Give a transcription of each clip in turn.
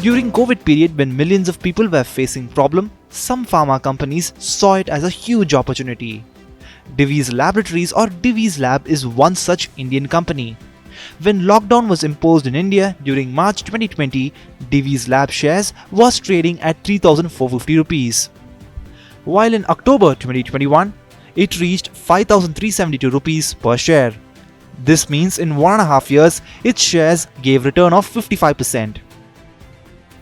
During COVID period when millions of people were facing problem, some pharma companies saw it as a huge opportunity. Divi's Laboratories or Divi's Lab is one such Indian company. When lockdown was imposed in India during March 2020, Divi's Lab shares was trading at 3,450 rupees. While in October 2021, it reached 5,372 rupees per share. This means in 1.5 years, its shares gave return of 55%.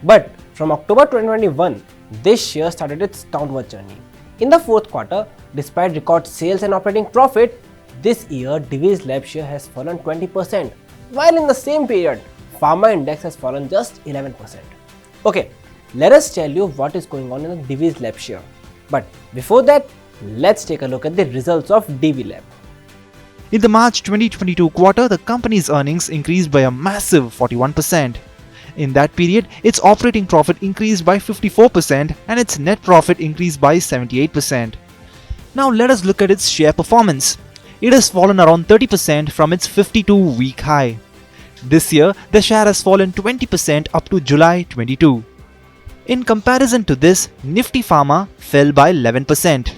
But from October 2021, this share started its downward journey. In the fourth quarter, despite record sales and operating profit, this year Divi's Lab share has fallen 20%, while in the same period, Pharma Index has fallen just 11%. Okay, let us tell you what is going on in the Divi's Lab share. But before that, let's take a look at the results of Divi Lab. In the March 2022 quarter, the company's earnings increased by a massive 41%. In that period, its operating profit increased by 54% and its net profit increased by 78%. Now let us look at its share performance. It has fallen around 30% from its 52-week high. This year, the share has fallen 20% up to July 22. In comparison to this, Nifty Pharma fell by 11%.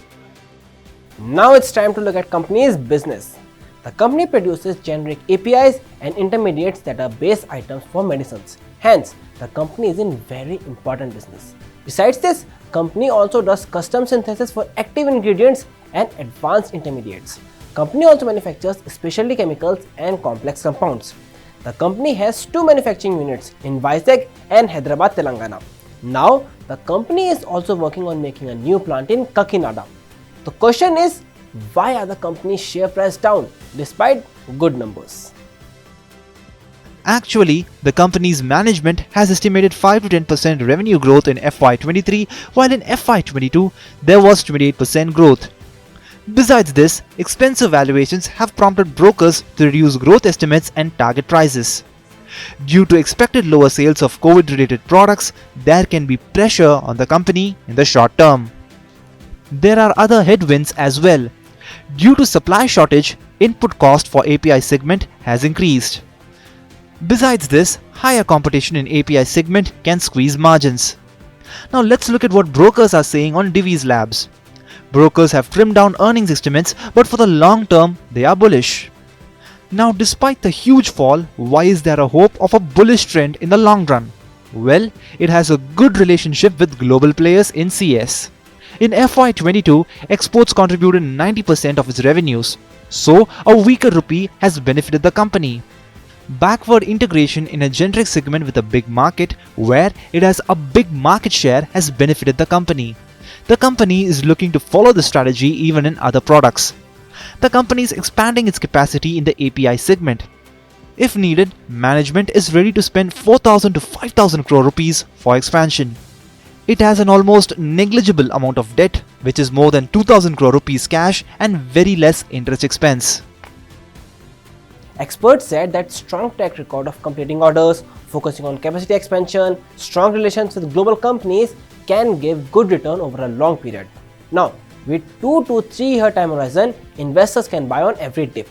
Now it's time to look at company's business. The company produces generic APIs and intermediates that are base items for medicines. Hence, the company is in very important business. Besides this, company also does custom synthesis for active ingredients and advanced intermediates. Company also manufactures specialty chemicals and complex compounds. The company has two manufacturing units in Vizag and Hyderabad, Telangana. Now, the company is also working on making a new plant in Kakinada. The question is, why are the company's share price down despite good numbers? Actually, the company's management has estimated 5 to 10% revenue growth in FY23, while in FY22 there was 28% growth. Besides this, expensive valuations have prompted brokers to reduce growth estimates and target prices. Due to expected lower sales of COVID-related products, there can be pressure on the company in the short term. There are other headwinds as well. Due to supply shortage, input cost for API segment has increased. Besides this, higher competition in API segment can squeeze margins. Now let's look at what brokers are saying on Divi's Labs. Brokers have trimmed down earnings estimates, but for the long term, they are bullish. Now despite the huge fall, why is there a hope of a bullish trend in the long run? Well, it has a good relationship with global players in CS. In FY22, exports contributed 90% of its revenues, so a weaker rupee has benefited the company. Backward integration in a generic segment with a big market where it has a big market share has benefited the company. The company is looking to follow the strategy even in other products. The company is expanding its capacity in the API segment. If needed, management is ready to spend 4,000 to 5,000 crore rupees for expansion. It has an almost negligible amount of debt, which is more than 2,000 crore rupees cash and very less interest expense. Experts said that strong track record of completing orders, focusing on capacity expansion, strong relations with global companies can give good return over a long period. Now, with 2 to 3 year time horizon, investors can buy on every dip.